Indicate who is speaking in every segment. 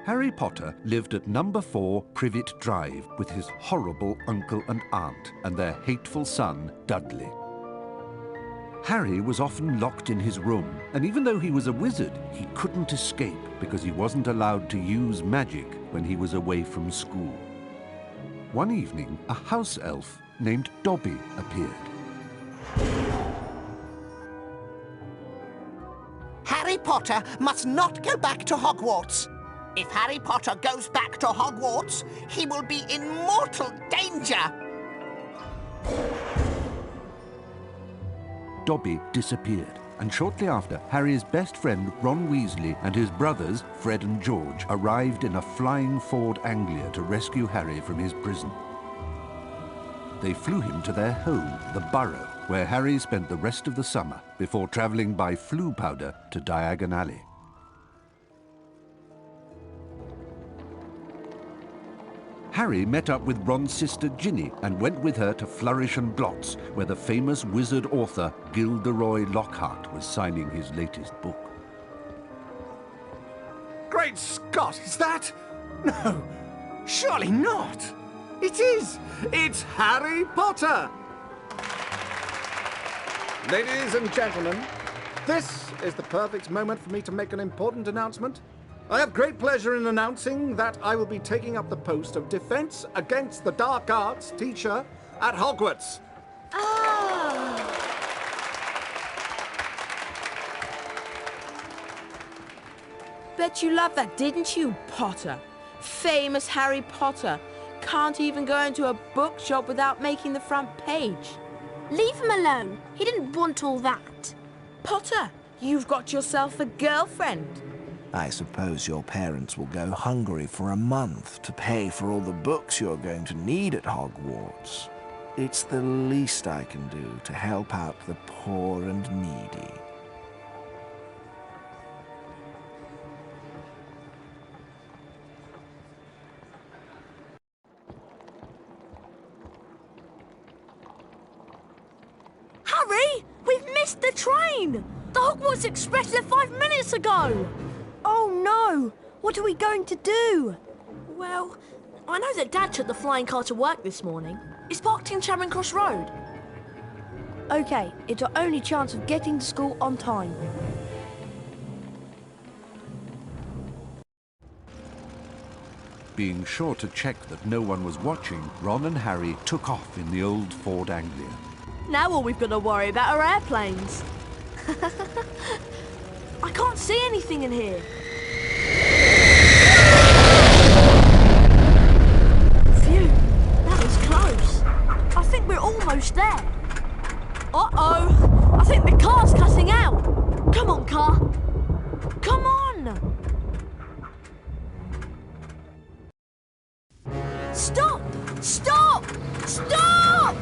Speaker 1: Harry Potter lived at number 4 Privet Drive with his horrible uncle and aunt and their hateful son, Dudley. Harry was often locked in his room, and even though he was a wizard, he couldn't escape because he wasn't allowed to use magic when he was away from school. One evening, a house elf named Dobby appeared.
Speaker 2: Harry Potter must not go back to Hogwarts. If Harry Potter goes back to Hogwarts, he will be in mortal danger.
Speaker 1: Dobby disappeared, and shortly after, Harry's best friend Ron Weasley and his brothers Fred and George arrived in a flying Ford Anglia to rescue Harry from his prison. They flew him to their home, the Burrow, where Harry spent the rest of the summer before travelling by Floo powder to Diagon Alley. Harry met up with Ron's sister Ginny and went with her to Flourish and Blotts, where the famous wizard author Gilderoy Lockhart was signing his latest book.
Speaker 3: Great Scott, is that? No, surely not. It is. It's Harry Potter. Ladies and gentlemen, this is the perfect moment for me to make an important announcement. I have great pleasure in announcing that I will be taking up the post of Defense Against the Dark Arts teacher at Hogwarts.
Speaker 4: Bet you loved that, didn't you, Potter? Famous Harry Potter. Can't even go into a bookshop without making the front page.
Speaker 5: Leave him alone. He didn't want all that.
Speaker 4: Potter, you've got yourself a girlfriend.
Speaker 6: I suppose your parents will go hungry for a month to pay for all the books you're going to need at Hogwarts. It's the least I can do to help out the poor and needy.
Speaker 5: Harry, we've missed the train! The Hogwarts Express left 5 minutes ago! Oh no! What are we going to do? Well, I know that Dad took the flying car to work this morning. It's parked in Charing Cross Road.
Speaker 7: OK, it's our only chance of getting to school on time.
Speaker 1: Being sure to check that no one was watching, Ron and Harry took off in the old Ford Anglia.
Speaker 5: Now all we've got to worry about are airplanes. I can't see anything in here. Phew, that was close. I think we're almost there. Uh-oh, I think the car's cutting out. Come on, car. Come on. Stop! Stop! Stop!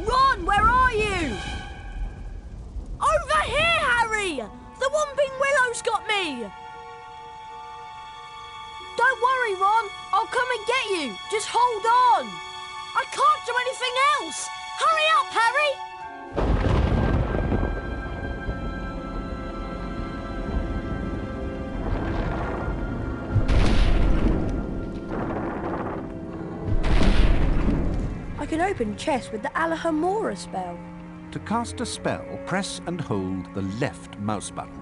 Speaker 5: Ron, where are you? Over here, Harry! The Whomping Willow's got me! Don't worry, Ron. I'll come and get you. Just hold on. I can't do anything else. Hurry up, Harry!
Speaker 7: I can open chests with the Alohomora spell.
Speaker 1: To cast a spell, press and hold the left mouse button.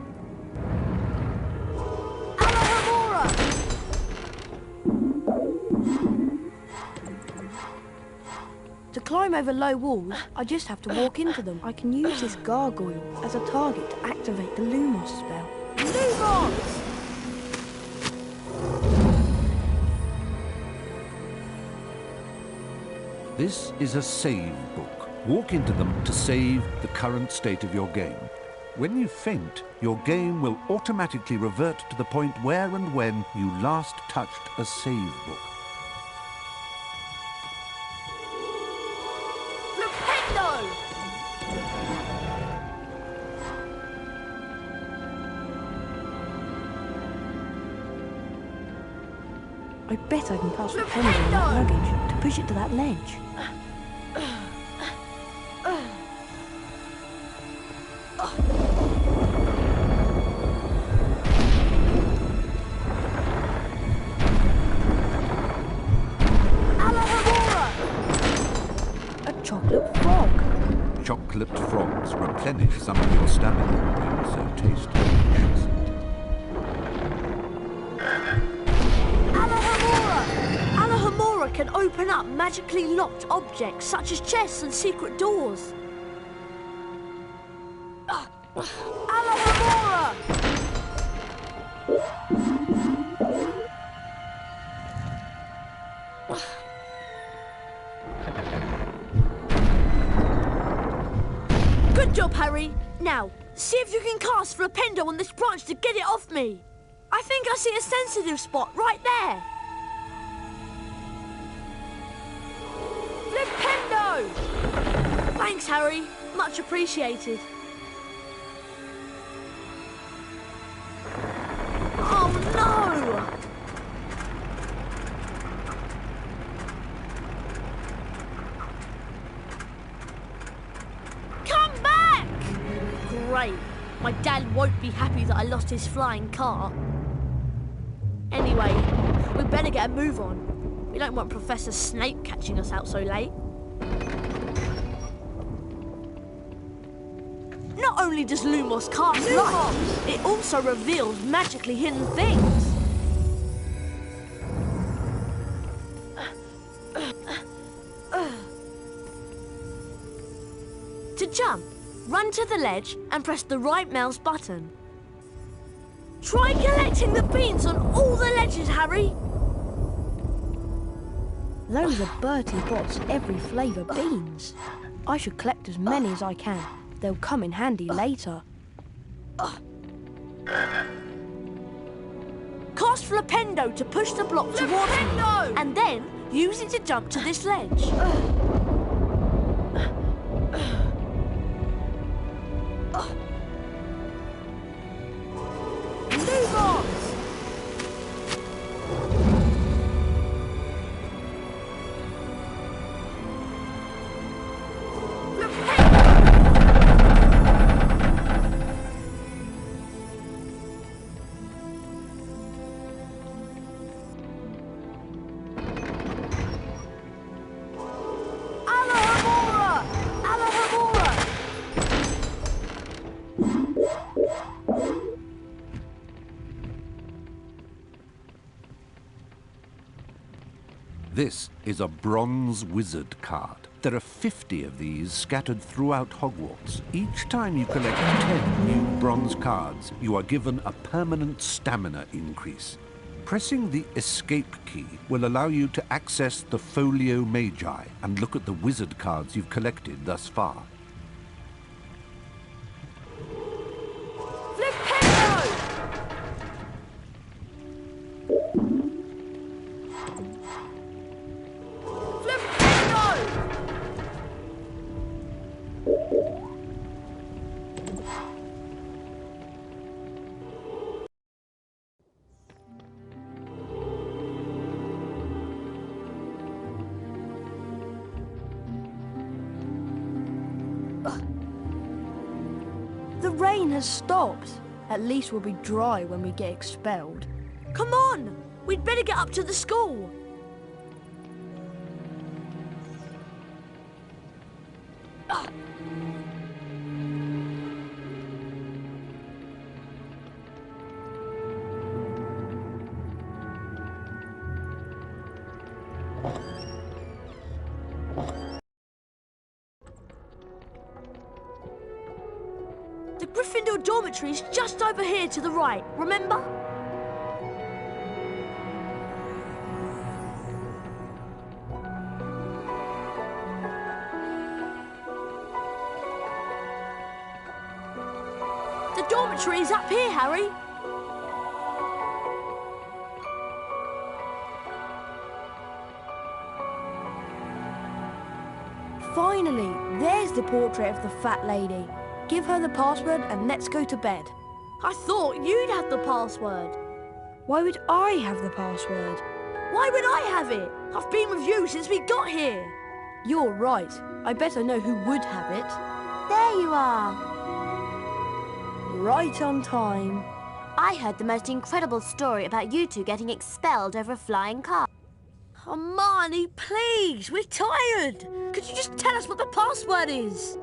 Speaker 7: Alohomora! To climb over low walls, I just have to walk into them. I can use this gargoyle as a target to activate the Lumos spell.
Speaker 5: Lumos!
Speaker 1: This is a save book. Walk into them to save the current state of your game. When you faint, your game will automatically revert to the point where and when you last touched a save book.
Speaker 7: I bet I can cast the pendulum on that luggage to push it to that ledge. A chocolate frog.
Speaker 1: Chocolate frogs replenish some of your stamina, so taste delicious.
Speaker 5: Alohomora can open up magically locked objects such as chests and secret doors. Alohomora! Good job, Harry. Now, see if you can cast Flipendo on this branch to get it off me. I think I see a sensitive spot right there. Flipendo! Thanks, Harry. Much appreciated. Oh, no! Come back! Great. My dad won't be happy that I lost his flying car. Anyway, we'd better get a move on. We don't want Professor Snape catching us out so late. Not only does Lumos cast light, it also reveals magically hidden things. To jump, run to the ledge and press the right mouse button. Try collecting the beans on all the ledges, Harry.
Speaker 7: Those are Bertie Bott's every flavour beans. I should collect as many as I can. They'll come in handy later.
Speaker 5: Cast Flipendo to push the block towards me, and then use it to jump to this ledge.
Speaker 1: This is a bronze wizard card. There are 50 of these scattered throughout Hogwarts. Each time you collect 10 new bronze cards, you are given a permanent stamina increase. Pressing the escape key will allow you to access the Folio Magi and look at the wizard cards you've collected thus far.
Speaker 7: The rain has stopped. At least we'll be dry when we get expelled.
Speaker 5: Come on! We'd better get up to the school. The Gryffindor dormitory is just over here to the right, remember? The dormitory is up here, Harry.
Speaker 7: Finally, there's the portrait of the fat lady. Give her the password and let's go to bed.
Speaker 5: I thought you'd have the password.
Speaker 7: Why would I have the password?
Speaker 5: Why would I have it? I've been with you since we got here.
Speaker 7: You're right. I bet I know who would have it.
Speaker 8: There you are.
Speaker 7: Right on time.
Speaker 8: I heard the most incredible story about you two getting expelled over a flying car.
Speaker 5: Hermione, please, we're tired. Could you just tell us what the password is?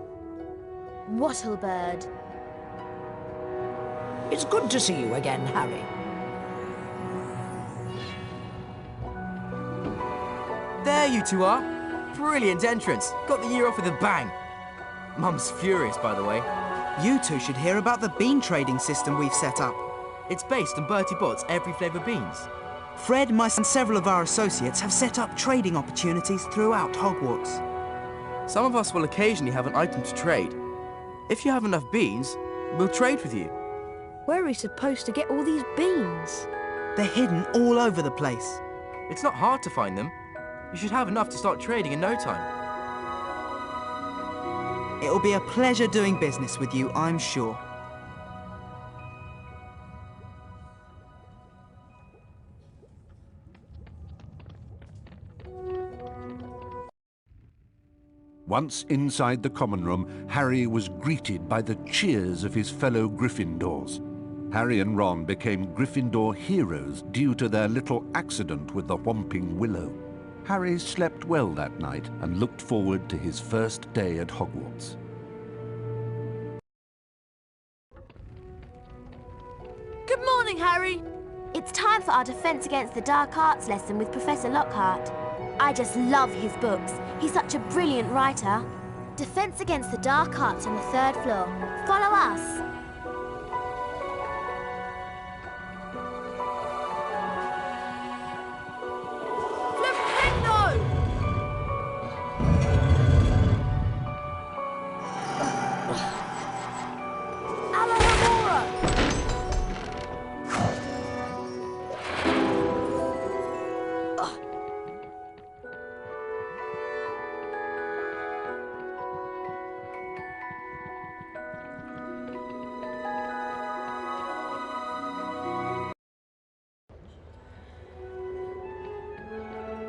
Speaker 8: Wattlebird.
Speaker 2: It's good to see you again, Harry.
Speaker 9: There you two are. Brilliant entrance. Got the year off with a bang. Mum's furious, by the way.
Speaker 10: You two should hear about the bean trading system we've set up.
Speaker 9: It's based on Bertie Bott's every flavour beans.
Speaker 10: Fred, myself, and several of our associates have set up trading opportunities throughout Hogwarts.
Speaker 9: Some of us will occasionally have an item to trade. If you have enough beans, we'll trade with you.
Speaker 7: Where are we supposed to get all these beans?
Speaker 10: They're hidden all over the place.
Speaker 9: It's not hard to find them. You should have enough to start trading in no time.
Speaker 10: It'll be a pleasure doing business with you, I'm sure.
Speaker 1: Once inside the common room, Harry was greeted by the cheers of his fellow Gryffindors. Harry and Ron became Gryffindor heroes due to their little accident with the Whomping Willow. Harry slept well that night and looked forward to his first day at Hogwarts.
Speaker 5: Good morning, Harry.
Speaker 8: It's time for our Defence Against the Dark Arts lesson with Professor Lockhart. I just love his books. He's such a brilliant writer. Defence Against the Dark Arts on the 3rd floor. Follow us.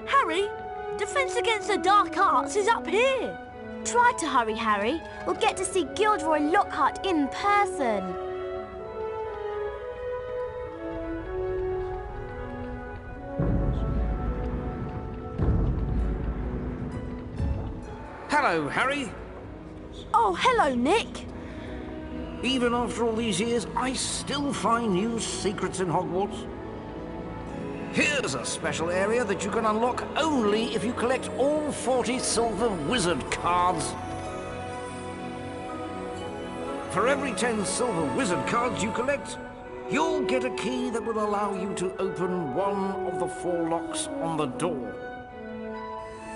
Speaker 5: Harry, Defence Against the Dark Arts is up here.
Speaker 8: Try to hurry, Harry. We'll get to see Gilderoy Lockhart in person.
Speaker 11: Hello, Harry.
Speaker 5: Oh, hello, Nick.
Speaker 11: Even after all these years, I still find new secrets in Hogwarts. Here's a special area that you can unlock only if you collect all 40 silver wizard cards. For every 10 silver wizard cards you collect, you'll get a key that will allow you to open one of the 4 locks on the door.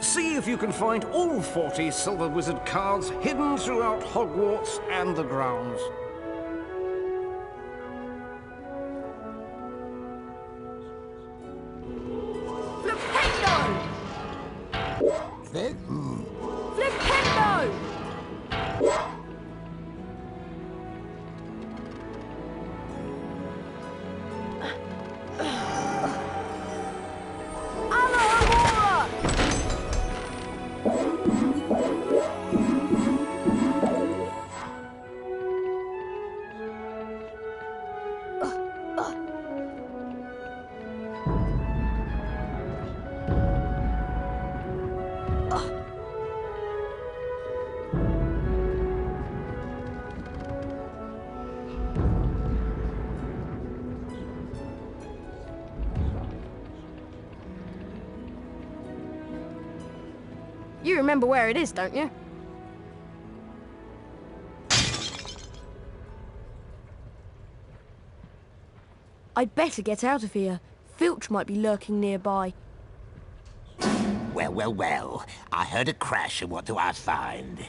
Speaker 11: See if you can find all 40 silver wizard cards hidden throughout Hogwarts and the grounds.
Speaker 5: Flipendo!
Speaker 7: You remember where it is, don't you? I'd better get out of here. Filch might be lurking nearby.
Speaker 2: Well, well, well. I heard a crash, and what do I find?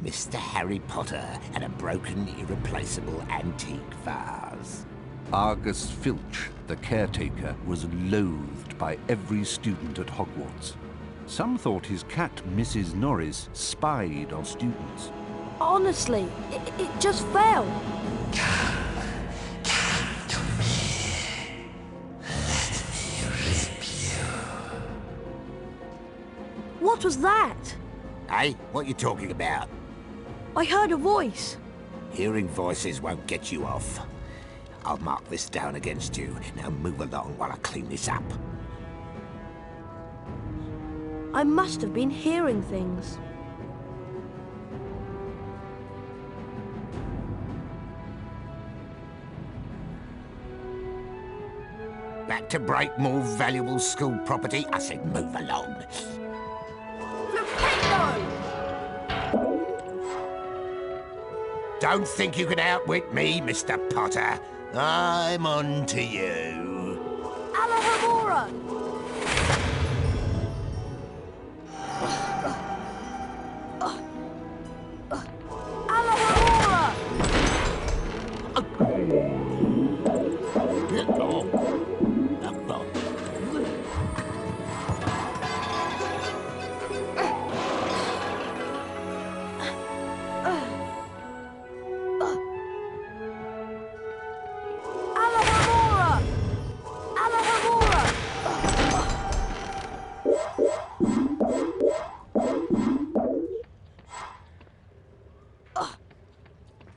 Speaker 2: Mr. Harry Potter and a broken, irreplaceable antique vase.
Speaker 1: Argus Filch, the caretaker, was loathed by every student at Hogwarts. Some thought his cat, Mrs. Norris, spied on students.
Speaker 7: Honestly, it just fell.
Speaker 12: Come to me. Let me rip you
Speaker 5: What was that?
Speaker 2: Hey, what you talking about?
Speaker 5: I heard a voice.
Speaker 2: Hearing voices won't get you off. I'll mark this down against you. Now move along while I clean this up.
Speaker 5: I must have been hearing things.
Speaker 2: Back to break more valuable school property? I said move along. Don't think you can outwit me, Mr. Potter. I'm on to you.
Speaker 5: Alohomora! Alohomora!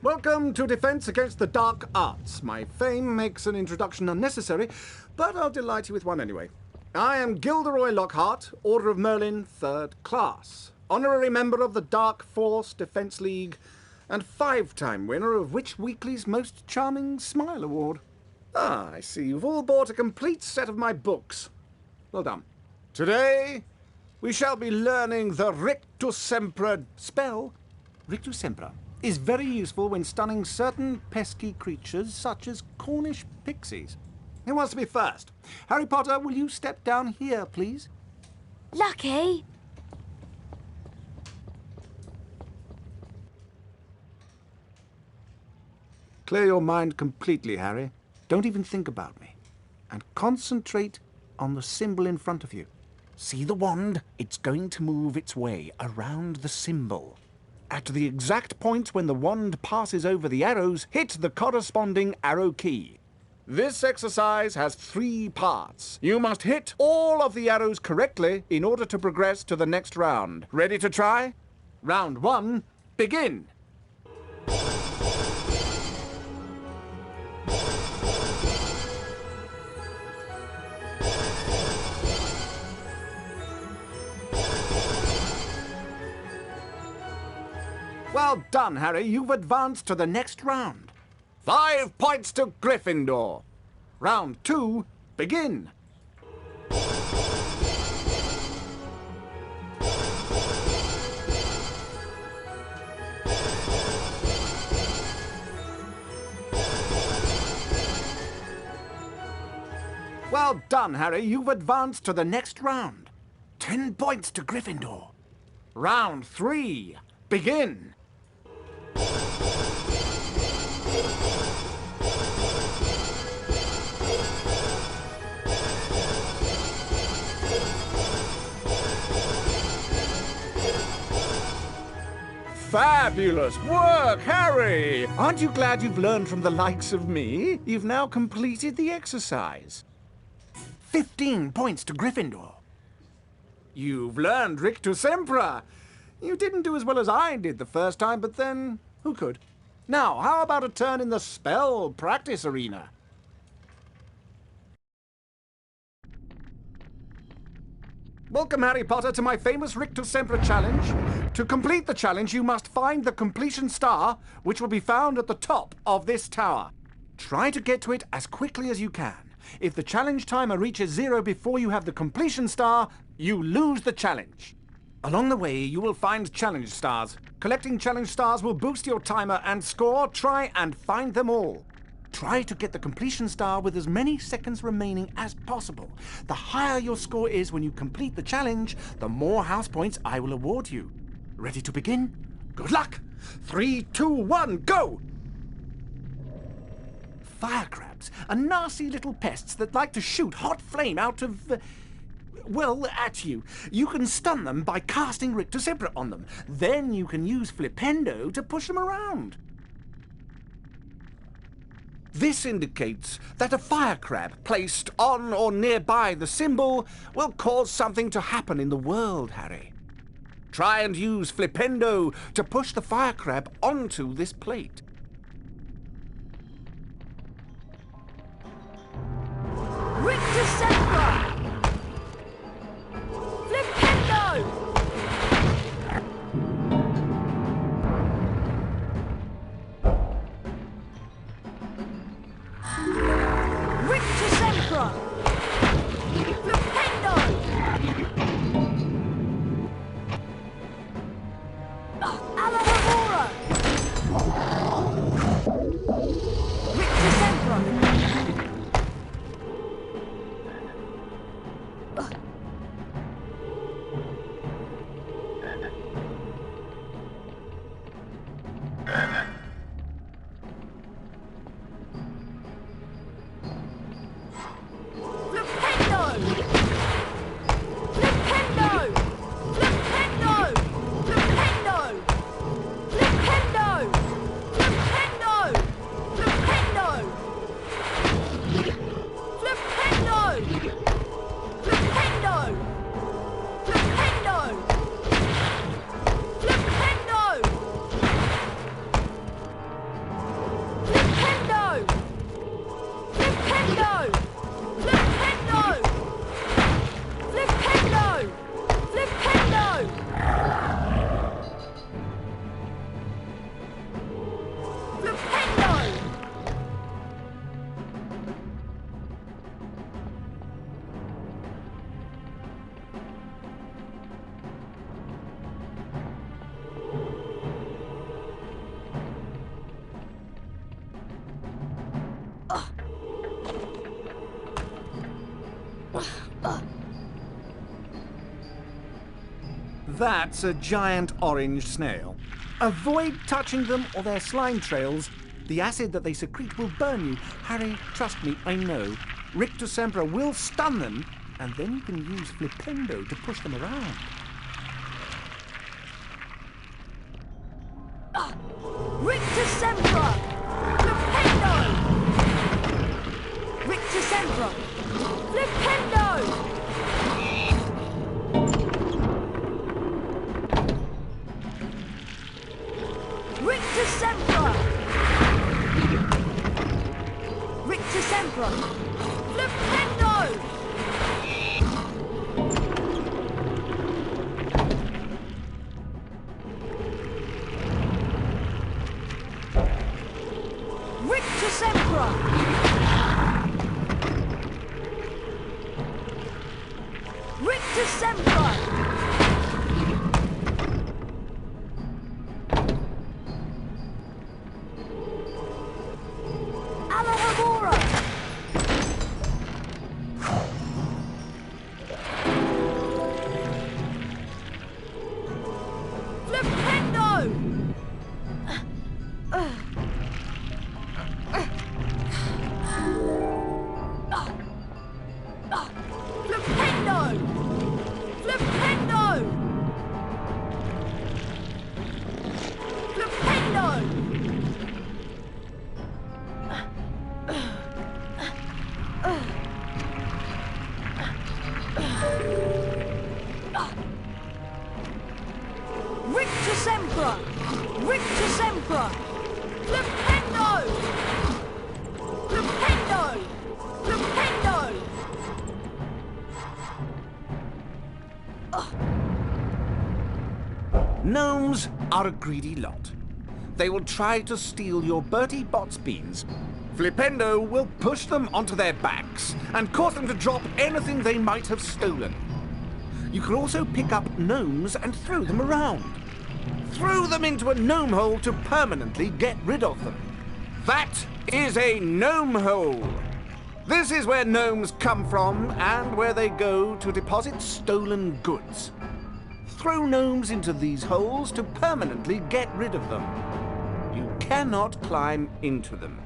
Speaker 3: Welcome to Defense Against the Dark Arts. My fame makes an introduction unnecessary, but I'll delight you with one anyway. I am Gilderoy Lockhart, Order of Merlin, 3rd Class, honorary member of the Dark Force Defense League, and 5-time winner of Witch Weekly's Most Charming Smile Award. Ah, I see you've all bought a complete set of my books. Well done. Today, we shall be learning the Rictus Sempra spell. Rictus Sempra is very useful when stunning certain pesky creatures such as Cornish pixies. Who wants to be first? Harry Potter, will you step down here, please?
Speaker 8: Lucky.
Speaker 3: Clear your mind completely, Harry. Don't even think about me. And concentrate on the symbol in front of you. See the wand? It's going to move its way around the symbol. At the exact point when the wand passes over the arrows, hit the corresponding arrow key. This exercise has 3 parts. You must hit all of the arrows correctly in order to progress to the next round. Ready to try? Round 1, begin! Well done, Harry. You've advanced to the next round. 5 points to Gryffindor. Round 2, begin. Well done, Harry. You've advanced to the next round. 10 points to Gryffindor. Round 3, begin. Fabulous work, Harry! Aren't you glad you've learned from the likes of me? You've now completed the exercise. 15 points to Gryffindor. You've learned Rictus Sempra. You didn't do as well as I did the first time, but then who could? Now, how about a turn in the spell practice arena? Welcome, Harry Potter, to my famous Rictus Sempra challenge. To complete the challenge, you must find the completion star, which will be found at the top of this tower. Try to get to it as quickly as you can. If the challenge timer reaches 0 before you have the completion star, you lose the challenge. Along the way, you will find challenge stars. Collecting challenge stars will boost your timer and score. Try and find them all. Try to get the completion star with as many seconds remaining as possible. The higher your score is when you complete the challenge, the more house points I will award you. Ready to begin? Good luck! 3, 2, 1, go! Fire crabs are nasty little pests that like to shoot hot flame out of... well, at you. You can stun them by casting Rictus Sempra on them. Then you can use Flipendo to push them around. This indicates that a fire crab placed on or nearby the symbol will cause something to happen in the world, Harry. Try and use Flipendo to push the fire crab onto this plate.
Speaker 5: Rictusembra! Flipendo! Rictusembra! Flipendo! Alamogordo! Rictusembra!
Speaker 3: That's a giant orange snail. Avoid touching them or their slime trails. The acid that they secrete will burn you. Harry, trust me, I know. Rictusembra will stun them, and then you can use Flipendo to push them around.
Speaker 5: Rictusembra! Flipendo! Rictusembra! Flipendo! Rictusembra! Rictusembra! Flipendo! Rictusembra! Rictusembra! Rictusembra! Rictusembra! Flipendo! Flipendo! Flipendo!
Speaker 3: Gnomes are a greedy lot. They will try to steal your Bertie Bott's beans. Flipendo will push them onto their backs and cause them to drop anything they might have stolen. You can also pick up gnomes and throw them around. Throw them into a gnome hole to permanently get rid of them. That is a gnome hole. This is where gnomes come from and where they go to deposit stolen goods. Throw gnomes into these holes to permanently get rid of them. You cannot climb into them.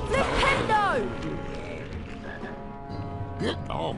Speaker 5: Flipendo!
Speaker 2: Oh.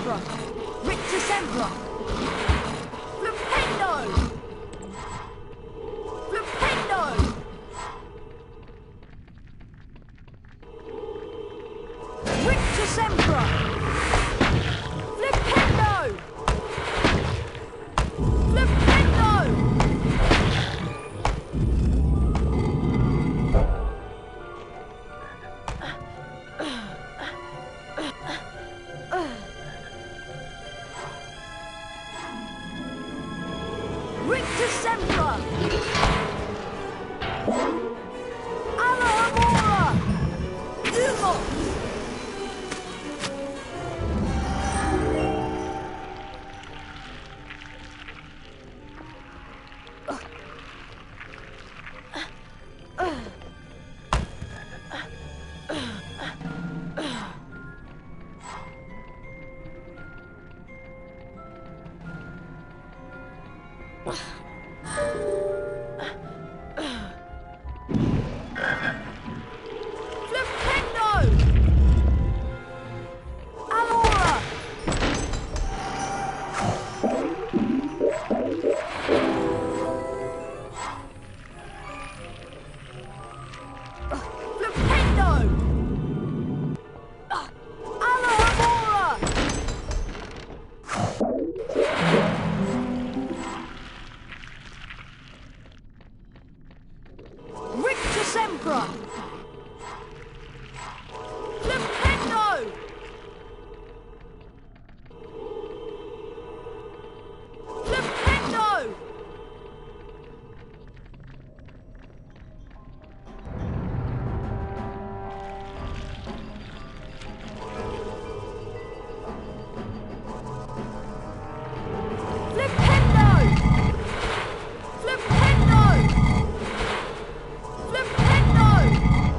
Speaker 5: Sempra! Victor Sempra! Flipendo! Flipendo! Victor Sempra! Flipendo! Flipendo! Victor Sempra! Alamora! Lumos! Flipendo! Alora! Flipendo! Alamora! Victor Sempra! Flipendo! Flipendo! Flipendo! Flipendo! Flipendo!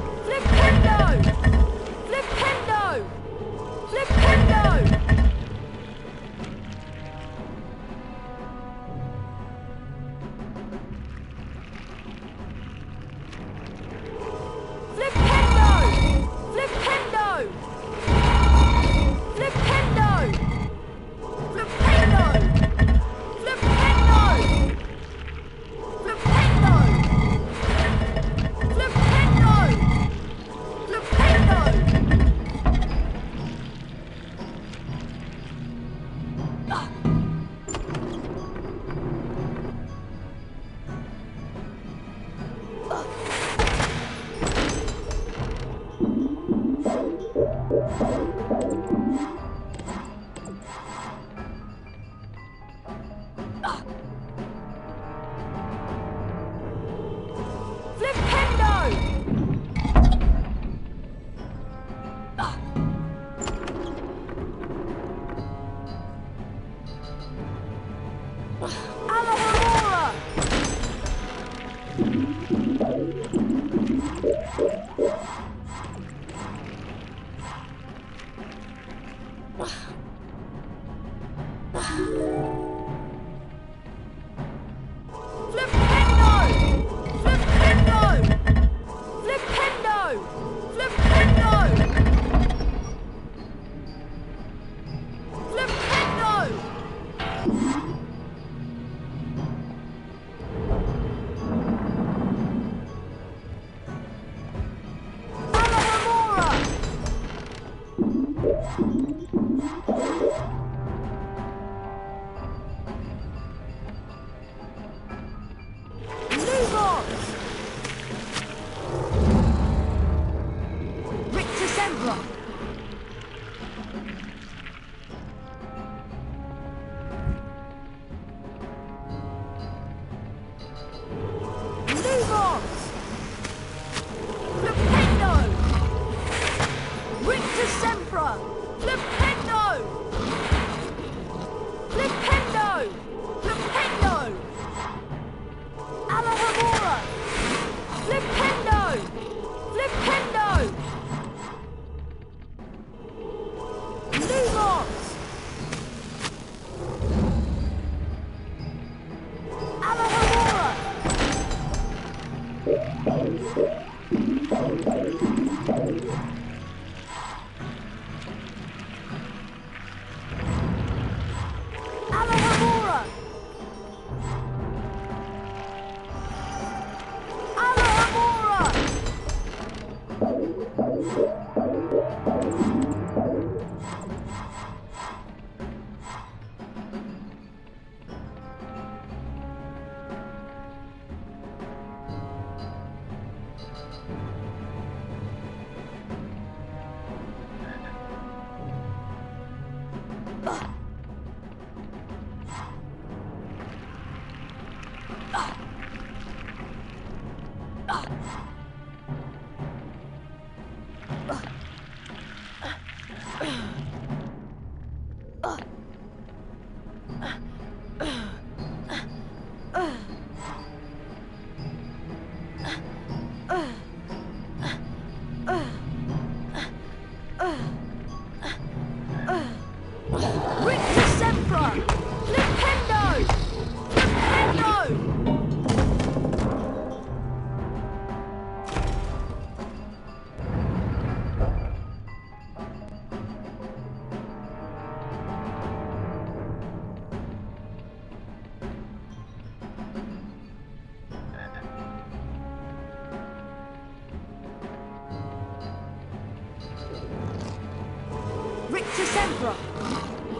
Speaker 5: Rictus Sempra!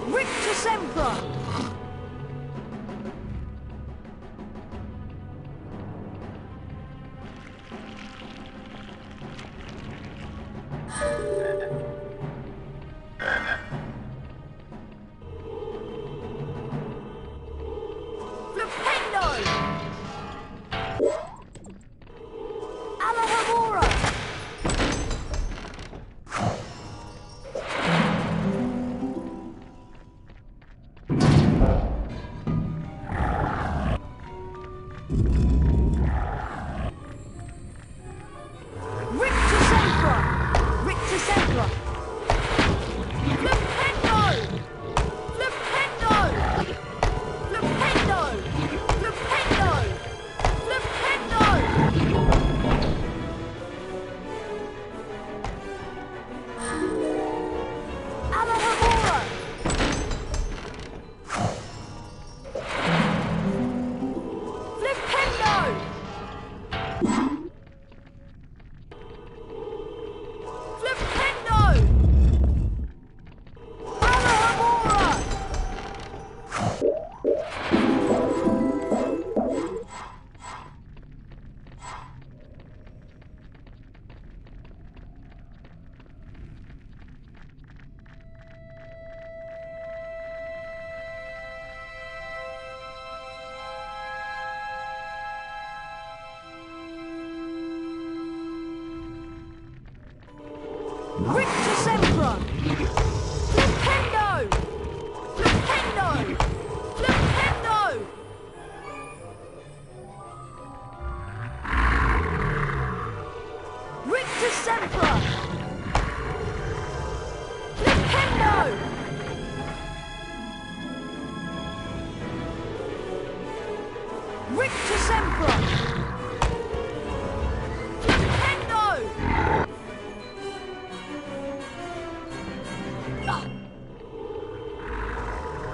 Speaker 5: Rictus Sempra! Flipendo! Alohomora! Rictus Sempra! Rictus Sempra! Flipendo! Flipendo! Flipendo! Flipendo! Flipendo! Alohomora! Flipendo! Flipendo! Alohomora! Rictus Sempra! Flipendo! Flipendo! Flipendo! Rictus Sempra! Flipendo! Rictus Sempra! Flipendo!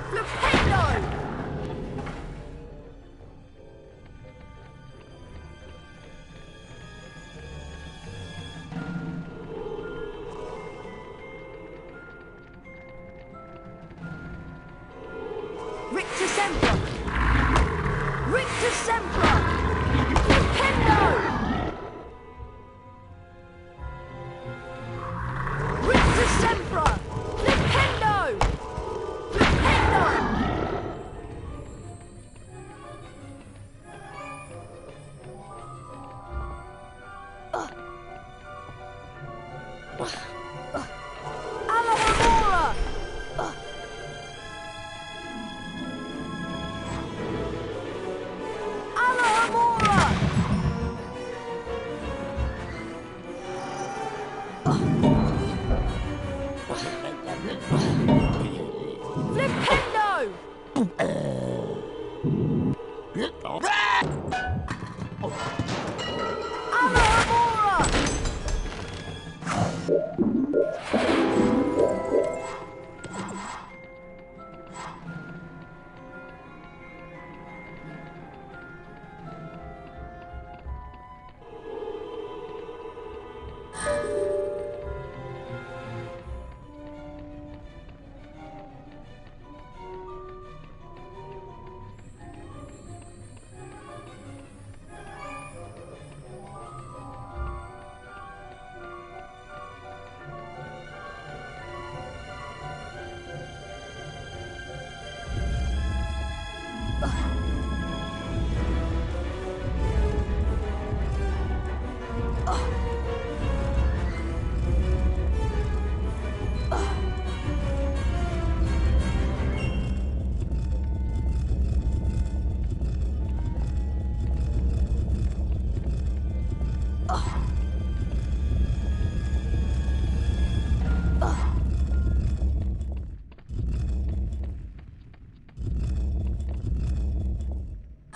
Speaker 5: Flipendo! Rictus Sempra! Rictus Sempra! Flipendo! Rictus Sempra! Flipendo! Flipendo! Alohomora! Alohomora! Flipendo! Alohomora!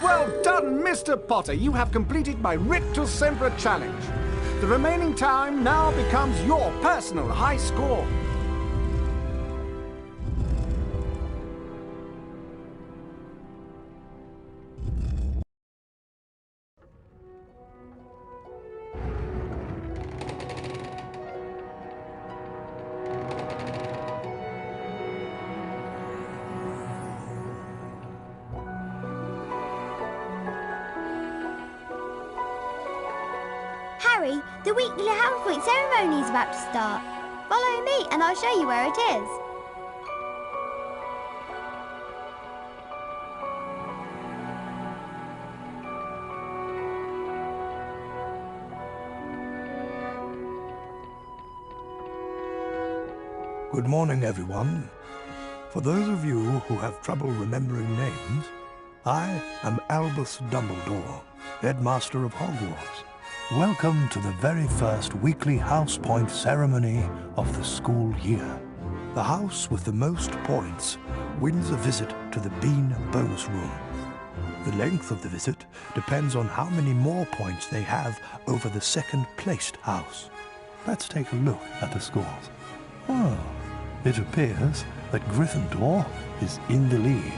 Speaker 3: Well done, Mr. Potter. You have completed my Rictus Sempra challenge. The remaining time now becomes your personal high score.
Speaker 8: weekly Hammer Point ceremony is about to start. Follow me and I'll show you where it is.
Speaker 12: Good morning, everyone. For those of you who have trouble remembering names, I am Albus Dumbledore, Headmaster of Hogwarts. Welcome to the very first weekly House Point ceremony of the school year. The house with the most points wins a visit to the Bean Bonus Room. The length of the visit depends on how many more points they have over the second-placed house. Let's take a look at the scores. Oh, it appears that Gryffindor is in the lead.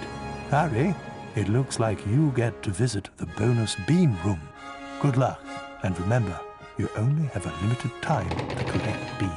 Speaker 12: Harry, it looks like you get to visit the bonus bean room. Good luck, and remember, you only have a limited time to collect beans.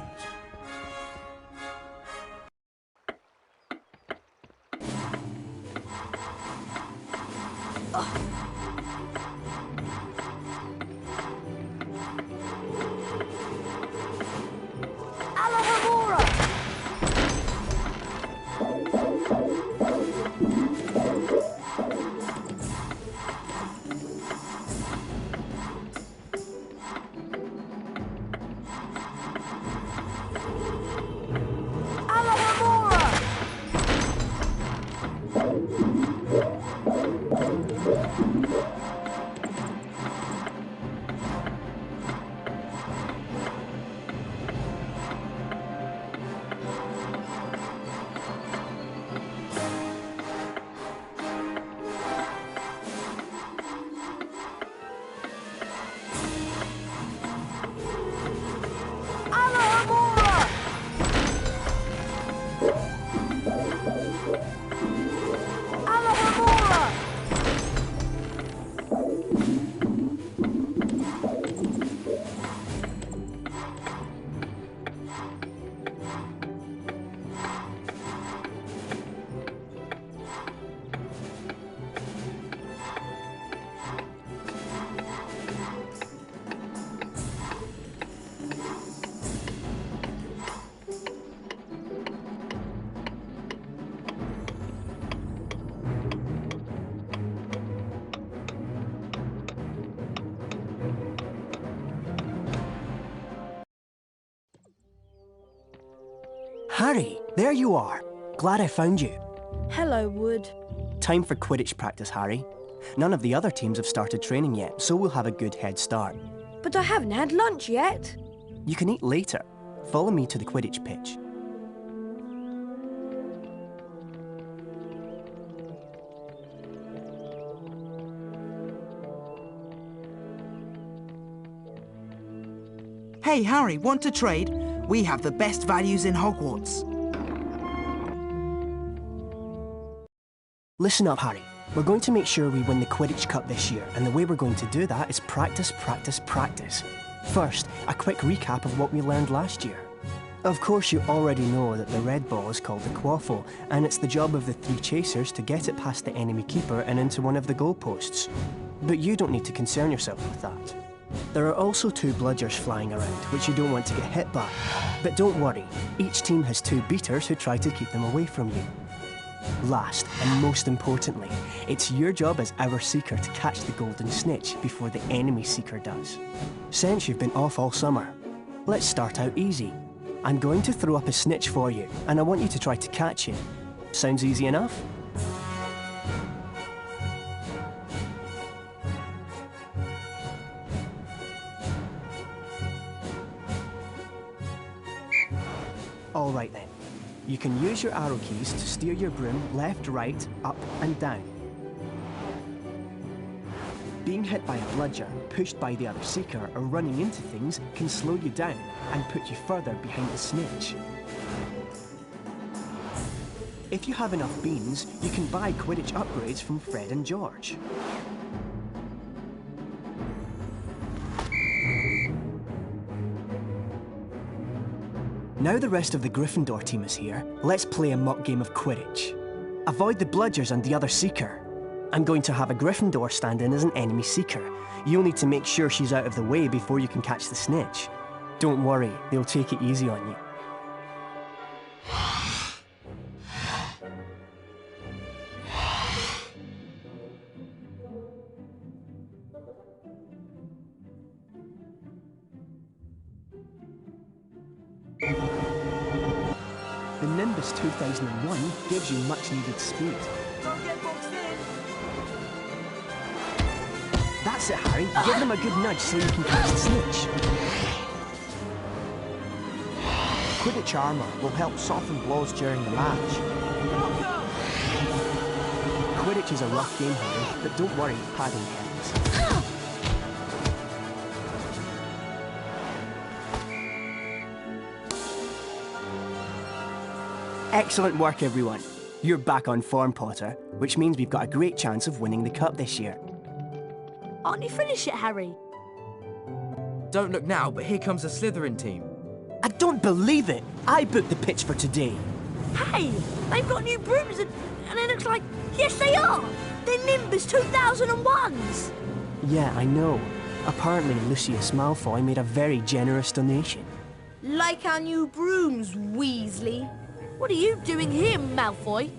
Speaker 13: Harry, there you are. Glad I found you.
Speaker 7: Hello, Wood.
Speaker 13: Time for Quidditch practice, Harry. None of the other teams have started training yet, so we'll have a good head start.
Speaker 7: But I haven't had lunch yet.
Speaker 13: You can eat later. Follow me to the Quidditch pitch.
Speaker 10: Hey, Harry, want to trade? We have the best values in Hogwarts.
Speaker 13: Listen up, Harry. We're going to make sure we win the Quidditch Cup this year, and the way we're going to do that is practice, practice, practice. First, a quick recap of what we learned last year. Of course, you already know that the red ball is called the quaffle, and it's the job of the 3 chasers to get it past the enemy keeper and into one of the goalposts. But you don't need to concern yourself with that. There are also 2 bludgers flying around, which you don't want to get hit by. But don't worry, each team has 2 beaters who try to keep them away from you. Last, and most importantly, it's your job as our Seeker to catch the Golden Snitch before the enemy Seeker does. Since you've been off all summer, let's start out easy. I'm going to throw up a snitch for you, and I want you to try to catch it. Sounds easy enough? All right then. You can use your arrow keys to steer your broom left, right, up and down. Being hit by a bludger, pushed by the other Seeker, or running into things can slow you down and put you further behind the snitch. If you have enough beans, you can buy Quidditch upgrades from Fred and George. Now the rest of the Gryffindor team is here, let's play a mock game of Quidditch. Avoid the bludgers and the other Seeker. I'm going to have a Gryffindor stand in as an enemy Seeker. You'll need to make sure she's out of the way before you can catch the snitch. Don't worry, they'll take it easy on you. The Nimbus 2001 gives you much-needed speed.
Speaker 5: Don't get boxed in.
Speaker 13: That's it, Harry. Give them a good nudge so you can catch the snitch. Quidditch armour will help soften blows during the match. Quidditch is a rough game, Harry, but don't worry, padding helps. Excellent work, everyone. You're back on form, Potter, which means we've got a great chance of winning the cup this year.
Speaker 5: Aren't you finished yet, Harry?
Speaker 9: Don't look now, but here comes the Slytherin team.
Speaker 13: I don't believe it! I booked the pitch for today.
Speaker 5: Hey, they've got new brooms and it looks like... Yes, they are! They're Nimbus 2001s!
Speaker 13: Yeah, I know. Apparently, Lucius Malfoy made a very generous donation.
Speaker 4: Like our new brooms, Weasley.
Speaker 5: What are you doing here, Malfoy?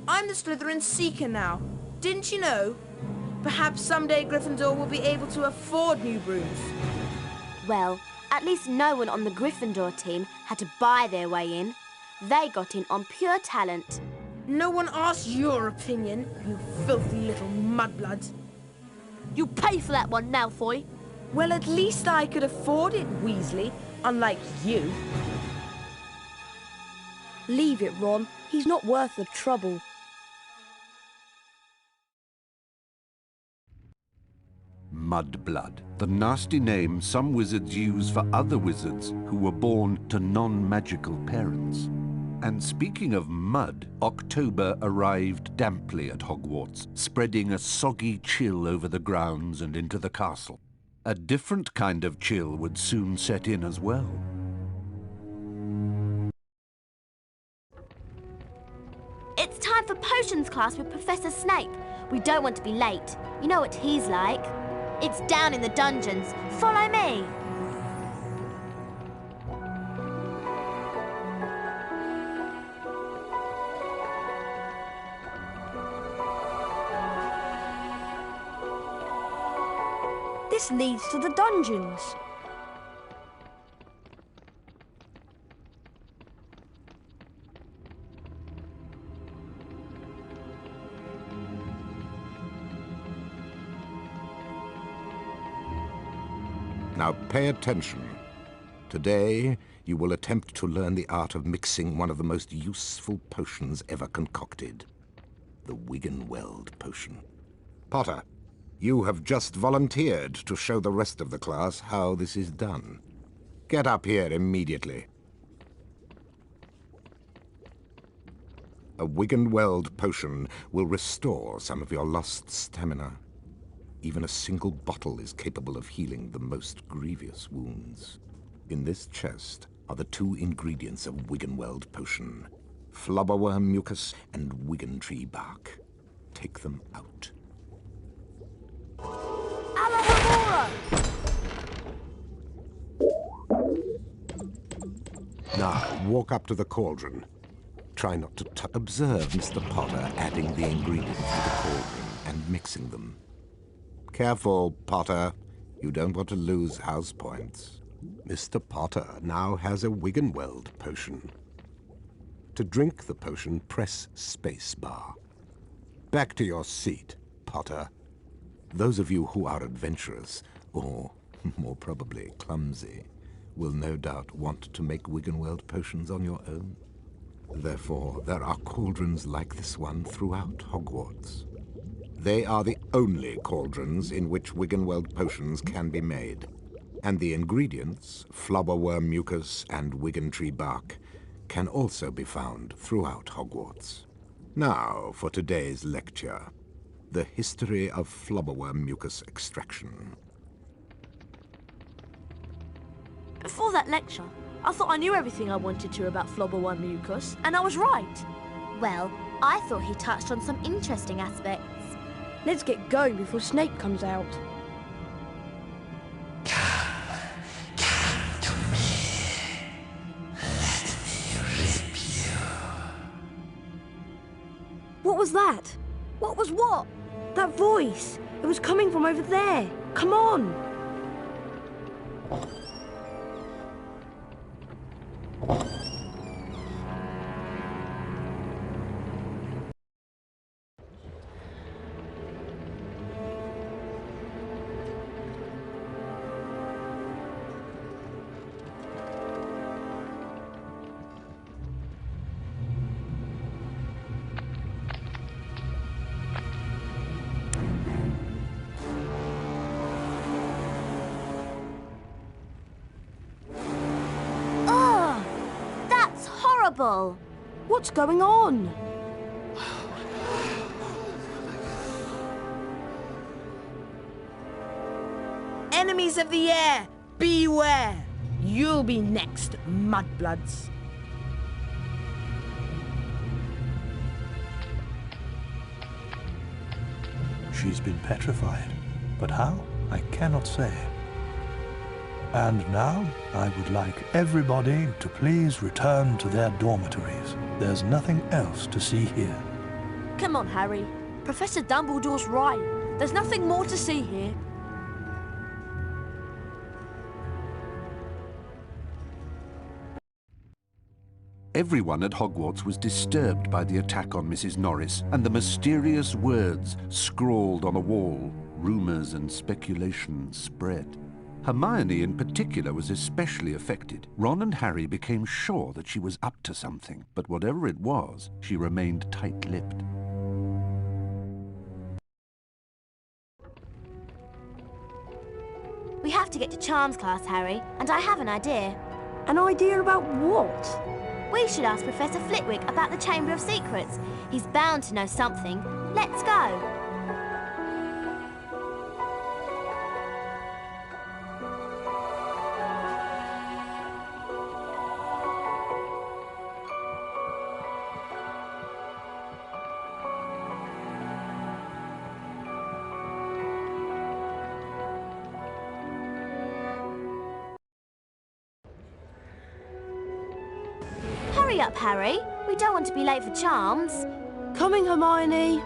Speaker 4: I'm the Slytherin Seeker now. Didn't you know? Perhaps someday Gryffindor will be able to afford new brooms.
Speaker 8: Well, at least no one on the Gryffindor team had to buy their way in. They got in on pure talent.
Speaker 4: No one asked your opinion, you filthy little mudblood.
Speaker 5: You pay for that one, Malfoy.
Speaker 4: Well, at least I could afford it, Weasley, unlike you.
Speaker 7: Leave it, Ron. He's not worth the trouble.
Speaker 1: Mudblood, the nasty name some wizards use for other wizards who were born to non-magical parents. And speaking of mud, October arrived damply at Hogwarts, spreading a soggy chill over the grounds and into the castle. A different kind of chill would soon set in as well.
Speaker 8: It's time for potions class with Professor Snape. We don't want to be late. You know what he's like. It's down in the dungeons. Follow me.
Speaker 7: This leads to the dungeons.
Speaker 14: Now pay attention. Today, you will attempt to learn the art of mixing one of the most useful potions ever concocted. The Wiggenweld potion. Potter, you have just volunteered to show the rest of the class how this is done. Get up here immediately. A Wiggenweld potion will restore some of your lost stamina. Even a single bottle is capable of healing the most grievous wounds. In this chest are the two ingredients of Wiggenweld potion: flubberworm mucus and Wiggentree bark. Take them out. Now, walk up to the cauldron. Try not to observe Mr. Potter adding the ingredients to the cauldron and mixing them. Careful, Potter. You don't want to lose house points. Mr. Potter now has a Wiggenweld potion. To drink the potion, press spacebar. Back to your seat, Potter. Those of you who are adventurous, or more probably clumsy, will no doubt want to make Wiggenweld potions on your own. Therefore, there are cauldrons like this one throughout Hogwarts. They are the only cauldrons in which Wiggenweld potions can be made. And the ingredients, flubberworm mucus and Wiggentree bark, can also be found throughout Hogwarts. Now for today's lecture. The history of flubberworm mucus extraction.
Speaker 5: Before that lecture, I thought I knew everything I wanted to about flubberworm mucus, and I was right.
Speaker 8: Well, I thought he touched on some interesting aspects.
Speaker 7: Let's get going before Snape comes out.
Speaker 15: Come to me.
Speaker 5: was that? What was what? That voice. It was coming from over there. Come on.
Speaker 7: What's going on?
Speaker 4: Enemies of the air, beware! You'll be next, mudbloods.
Speaker 12: She's been petrified, but how? I cannot say. And now, I would like everybody to please return to their dormitories. There's nothing else to see here.
Speaker 5: Come on, Harry. Professor Dumbledore's right. There's nothing more to see here.
Speaker 1: Everyone at Hogwarts was disturbed by the attack on Mrs. Norris and the mysterious words scrawled on a wall. Rumours and speculation spread. Hermione in particular was especially affected. Ron and Harry became sure that she was up to something, but whatever it was, she remained tight-lipped.
Speaker 8: We have to get to Charms class, Harry, and I have an idea.
Speaker 5: An idea about what?
Speaker 8: We should ask Professor Flitwick about the Chamber of Secrets. He's bound to know something. Let's go. Hurry up, Harry. We don't want to be late for Charms.
Speaker 5: Coming, Hermione.